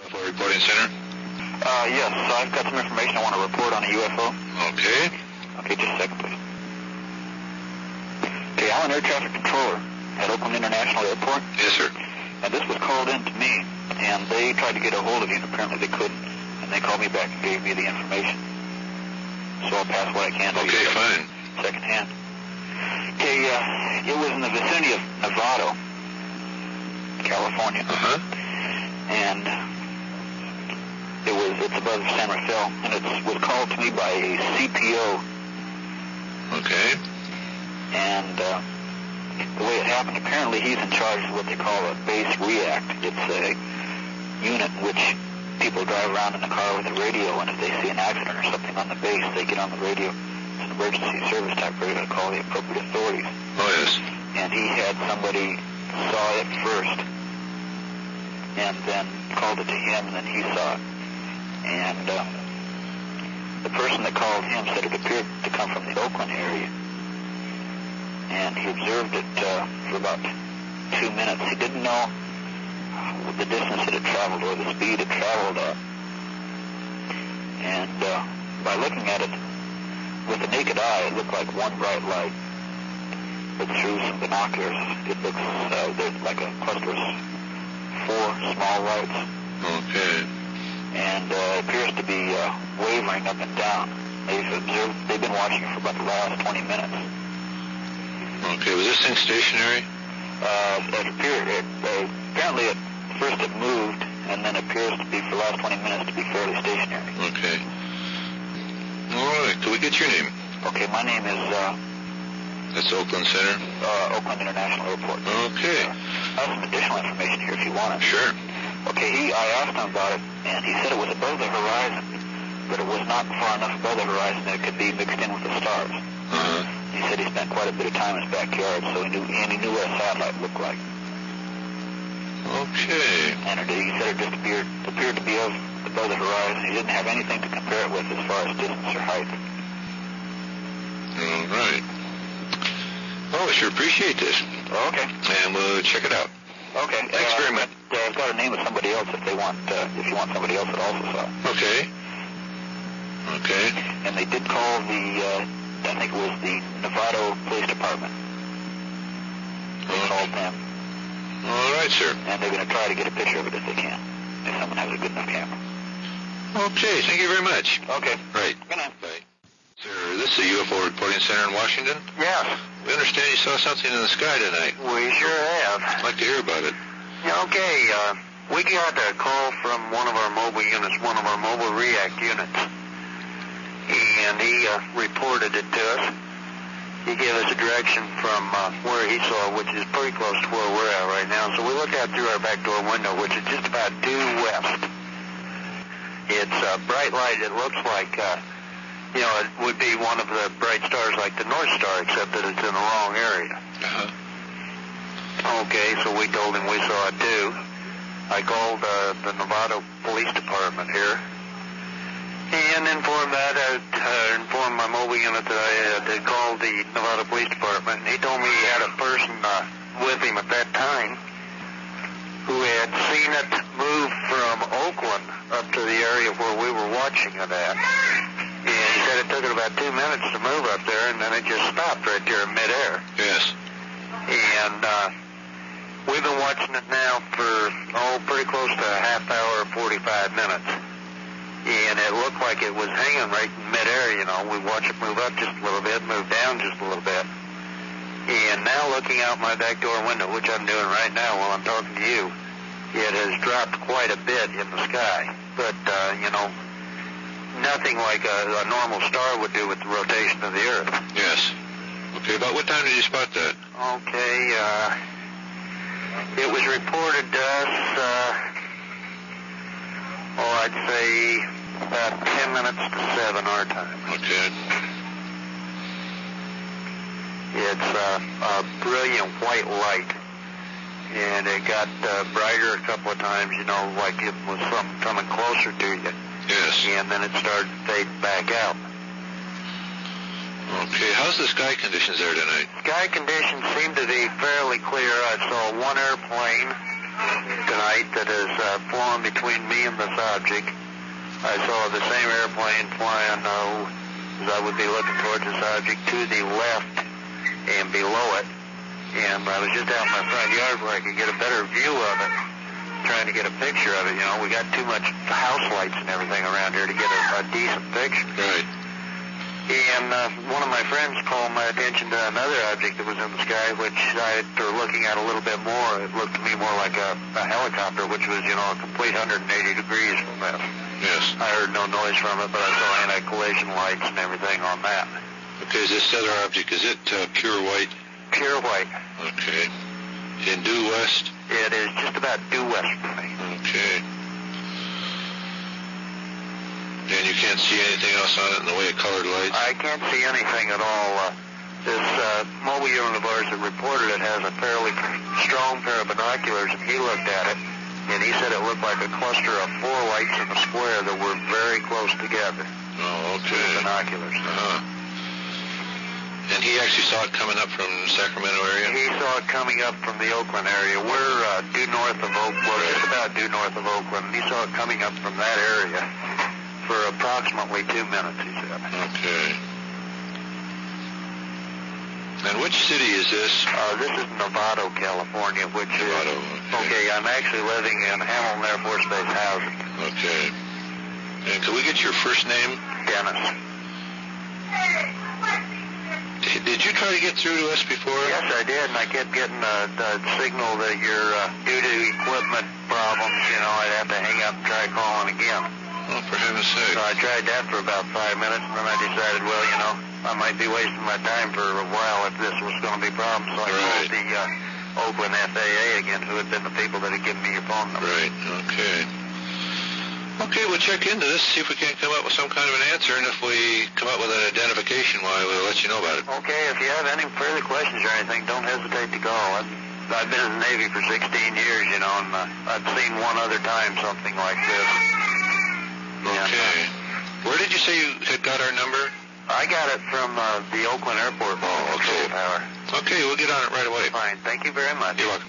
UFO Reporting Center? Yes, I've got some information I want to report on a UFO. Okay. Okay, just a second, please. Okay, I'm an air traffic controller at Oakland International Airport. Yes, sir. And this was called in to me, and they tried to get a hold of you, and apparently they couldn't. And they called me back and gave me the information. So I'll pass what I can to you. Okay, fine. Second hand. Okay, it was in the vicinity of Nevada, California. Uh-huh. And it's above San Rafael, and it was called to me by a CPO. Okay. And the way it happened, apparently he's in charge of what they call a base react. It's a unit in which people drive around in the car with a radio, and if they see an accident or something on the base, they get on the radio. It's an emergency service type radio to call the appropriate authorities. Oh, yes. And he had somebody saw it first, and then called it to him, and then he saw it. And the person that called him said it appeared to come from the Oakland area. And he observed it for about 2 minutes. He didn't know the distance it had traveled or the speed it traveled at. And by looking at it with the naked eye, it looked like one bright light. But through some binoculars, it looks like a cluster of 4 small lights. Okay. And it appears to be wavering up and down. They've been watching it for about the last 20 minutes. Okay, was this thing stationary? Apparently at first it moved, and then appears to be, for the last 20 minutes, to be fairly stationary. Okay. All right, can we get your name? Okay, my name is, That's Oakland Center? Oakland International Airport. Okay. I have some additional information here if you want it. Sure. Okay, I asked him about it, and he said it was above the horizon, but it was not far enough above the horizon that it could be mixed in with the stars. Uh-huh. He said he spent quite a bit of time in his backyard, so he knew what a satellite looked like. Okay. And he said it just appeared to be above the horizon. He didn't have anything to compare it with as far as distance or height. All right. Oh, I sure appreciate this. Okay. And we'll check it out. Okay. Thanks very much. I've got a name of somebody else if you want somebody else that also saw it. Okay. Okay. And they did call I think it was the Nevada Police Department. They called them. All right, sir. And they're going to try to get a picture of it if they can, if someone has a good enough camera. Okay, thank you very much. Okay. Right. Good night. Bye. Sir, this is the UFO Reporting Center in Washington? Yes. We understand you saw something in the sky tonight. We sure have. I'd like to hear about it. Okay, we got a call from one of our mobile units, one of our mobile react units. And he reported it to us. He gave us a direction from where he saw, which is pretty close to where we're at right now. So we looked out through our back door window, which is just about due west. It's a bright light. It looks like, it would be one of the bright stars like the North Star, except that it's in the wrong area. Uh-huh. Okay, so we told him we saw it too. I called the Nevada Police Department here and informed my mobile unit that I had called the Nevada Police Department, and he told me he had a person with him at that time who had seen it move from Oakland up to the area where we were watching it at. And he said it took it about 2 minutes to move up there, and then it just stopped right there in midair. Yes. And we've been watching it now for, pretty close to a half hour, 45 minutes. And it looked like it was hanging right in midair, We watched it move up just a little bit, move down just a little bit. And now looking out my back door window, which I'm doing right now while I'm talking to you, it has dropped quite a bit in the sky. But, nothing like a normal star would do with the rotation of the Earth. Yes. Okay, about what time did you spot that? Okay, it was reported to us, I'd say about 10 minutes to 7 our time. Okay. It's a brilliant white light, and it got brighter a couple of times, like it was something coming closer to you. Yes. And then it started to fade back out. Okay, how's the sky conditions there tonight? Sky conditions seem to be fairly clear. I saw one airplane tonight, object that is flown between me and this object. I saw the same airplane flying as I would be looking towards this object to the left and below it. And I was just out in my front yard where I could get a better view of it, trying to get a picture of it. You know, we got too much house lights and everything around here to get a decent picture. Right. And one of my friends called my attention to another object that was in the sky, which after looking at a little bit more, it looked to me more like a helicopter, which was, you know, a complete 180 degrees from this. Yes. I heard no noise from it, but I saw anti-collision lights and everything on that. Okay, is this other object, is it pure white? Pure white. Okay. In due west? It is just about due west from me. Okay. And you can't see anything else on it in the way of colored lights? I can't see anything at all. This mobile unit of ours that reported it has a fairly strong pair of binoculars, and he looked at it, and he said it looked like a cluster of 4 lights in a square that were very close together. Oh, okay. With binoculars. Uh-huh. And he actually saw it coming up from the Sacramento area? He saw it coming up from the Oakland area. We're due north of Oakland, well, just about due north of Oakland, and he saw it coming up from that area for approximately 2 minutes, he said. Okay. And which city is this? This is Novato, California, which Novato, is... Okay, I'm actually living in Hamilton Air Force Base housing. Okay. And could we get your first name? Dennis. Did you try to get through to us before? Yes, I did, and I kept getting the signal that you're due to equipment problems, you know, I'd have to hang up and try calling again. Oh, for heaven's sake. So I tried that for about 5 minutes, and then I decided, well, you know, I might be wasting my time for a while if this was going to be a problem. So I called the Oakland FAA again, who had been the people that had given me your phone number. Right, okay. Okay, we'll check into this, see if we can't come up with some kind of an answer, and if we come up with an identification, why, we'll let you know about it. Okay, if you have any further questions or anything, don't hesitate to call. I've been in the Navy for 16 years, you know, and I've seen one other time something like this. Okay. Where did you say you had got our number? I got it from the Oakland Airport. Oh, okay. Tower. Okay, we'll get on it right away. Fine. Thank you very much. You're welcome.